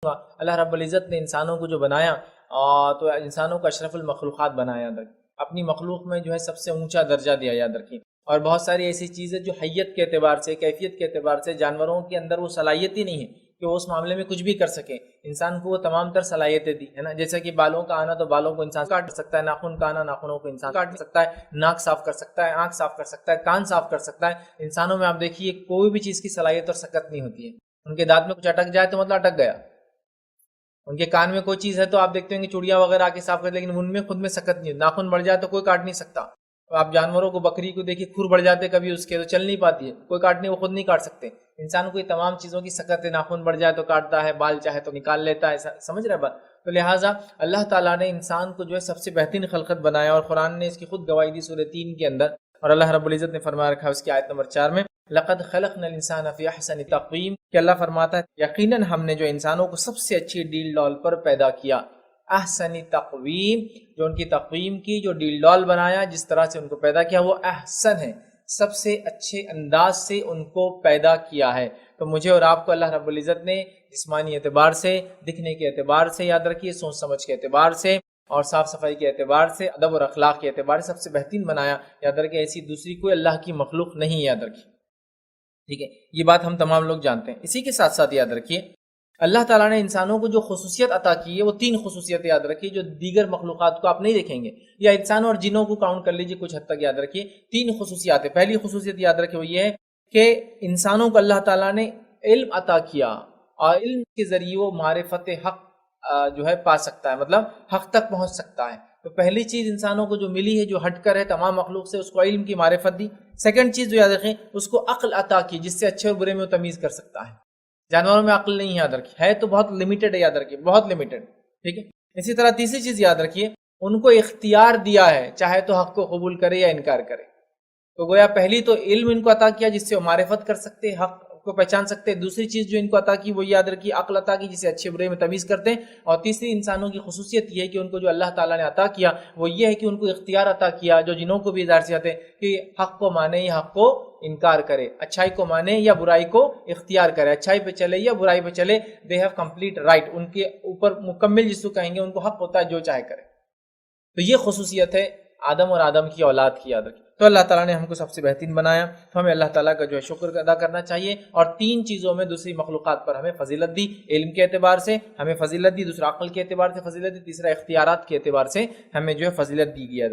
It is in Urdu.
اللہ رب العزت نے انسانوں کو جو بنایا تو انسانوں کو اشرف المخلوقات بنایا، یاد رکھیں، اپنی مخلوق میں جو ہے سب سے اونچا درجہ دیا، یاد رکھیں۔ اور بہت ساری ایسی چیزیں جو حیت کے اعتبار سے، کیفیت کے اعتبار سے جانوروں کے اندر وہ صلاحیت ہی نہیں ہے کہ وہ اس معاملے میں کچھ بھی کر سکیں، انسان کو وہ تمام تر صلاحیتیں دی ہے نا، جیسے کہ بالوں کا آنا تو بالوں کو انسان کاٹ سکتا ہے، ناخن کا آنا ناخنوں کو انسان کاٹ سکتا ہے، ناک صاف کر سکتا ہے، آنکھ صاف کر سکتا ہے، کان صاف کر سکتا ہے۔ انسانوں میں آپ دیکھیے کوئی بھی چیز کی صلاحیت اور سکت نہیں ہوتی ہے، ان کے دانت میں کچھ اٹک جائے تو مطلب اٹک گیا، ان کے کان میں کوئی چیز ہے تو آپ دیکھتے ہیں کہ چڑیا وغیرہ آ کے صاف کر، لیکن ان میں خود میں سکت نہیں، ناخن بڑھ جائے تو کوئی کاٹ نہیں سکتا۔ آپ جانوروں کو، بکری کو دیکھیے کھر بڑھ جاتے کبھی اس کے تو چل نہیں پاتی ہے، کوئی کاٹنے وہ خود نہیں کاٹ سکتے۔ انسان کو یہ تمام چیزوں کی سکت ہے، ناخن بڑھ جائے تو کاٹتا ہے، بال چاہے تو نکال لیتا ہے، سمجھ رہے بات؟ تو لہٰذا اللہ تعالیٰ نے انسان کو جو ہے سب سے بہترین خلقت بنایا، اور قرآن نے اس کی خود گواہی دی سورہ 3 کے اندر، اور اللہ رب العزت نے فرمایا رکھا اس کی آیت نمبر 4 میں، لقد خلقنا الانسان فی احسن تقویم، کہ اللہ فرماتا ہے یقیناً ہم نے جو انسانوں کو سب سے اچھی ڈیل ڈال پر پیدا کیا، احسن تقویم، جو ان کی تقویم کی، جو ڈیل ڈال بنایا، جس طرح سے ان کو پیدا کیا وہ احسن ہے، سب سے اچھے انداز سے ان کو پیدا کیا ہے۔ تو مجھے اور آپ کو اللہ رب العزت نے جسمانی اعتبار سے، دکھنے کے اعتبار سے، یاد رکھیے سوچ سمجھ کے اعتبار سے، اور صاف صفائی کے اعتبار سے، ادب اور اخلاق کے اعتبار سے سب سے بہترین بنایا، یاد رکھیے ایسی دوسری کوئی اللہ کی مخلوق نہیں، یاد رکھیے، ٹھیک ہے، یہ بات ہم تمام لوگ جانتے ہیں۔ اسی کے ساتھ ساتھ یاد رکھیے اللہ تعالیٰ نے انسانوں کو جو خصوصیت عطا کی ہے وہ 3 خصوصیت یاد رکھیے، جو دیگر مخلوقات کو آپ نہیں دیکھیں گے، یا انسانوں اور جنوں کو کاؤنٹ کر لیجئے کچھ حد تک، یاد رکھیے 3 خصوصیات ہیں۔ پہلی خصوصیت یاد رکھیے وہ یہ ہے کہ انسانوں کو اللہ تعالیٰ نے علم عطا کیا، اور علم کے ذریعے وہ معرفت حق جو ہے پا سکتا ہے، مطلب حق تک پہنچ سکتا ہے۔ تو پہلی چیز انسانوں کو جو ملی ہے، جو ہٹ کر ہے تمام مخلوق سے، اس کو علم کی معرفت دی۔ سیکنڈ چیز جو یاد رکھیں، اس کو عقل عطا کی، جس سے اچھے اور برے میں وہ تمیز کر سکتا ہے۔ جانوروں میں عقل نہیں، یاد رکھیے، ہے تو بہت لمیٹڈ ہے، یاد رکھیے بہت لمیٹڈ، ٹھیک ہے۔ اسی طرح تیسری چیز یاد رکھیے، ان کو اختیار دیا ہے، چاہے تو حق کو قبول کرے یا انکار کرے۔ تو گویا پہلی تو علم ان کو عطا کیا جس سے وہ معرفت کر سکتے، حق کو پہچان سکتے۔ دوسری چیز جو ان کو عطا کی وہ یاد رکھیے عقل عطا کی، جسے اچھے برے میں تمیز کرتے ہیں۔ اور تیسری انسانوں کی خصوصیت یہ ہے کہ ان کو جو اللہ تعالیٰ نے عطا کیا وہ یہ ہے کہ ان کو اختیار عطا کیا، جو جنوں کو بھی ظاہر سی آتے ہیں کہ حق کو مانے یا حق کو انکار کرے، اچھائی کو مانے یا برائی کو اختیار کرے، اچھائی پہ چلے یا برائی پہ چلے، دے ہیو کمپلیٹ رائٹ، ان کے اوپر مکمل جس کو کہیں گے ان کو حق ہوتا ہے جو چاہے کرے۔ تو یہ خصوصیت ہے آدم اور آدم کی اولاد کی، یاد رکھیں۔ تو اللہ تعالیٰ نے ہم کو سب سے بہترین بنایا، تو ہمیں اللہ تعالیٰ کا جو ہے شکر ادا کرنا چاہیے، اور 3 چیزوں میں دوسری مخلوقات پر ہمیں فضیلت دی، علم کے اعتبار سے ہمیں فضیلت دی، دوسرا عقل کے اعتبار سے فضیلت دی، تیسرا اختیارات کے اعتبار سے ہمیں جو ہے فضیلت دی گئی ہے۔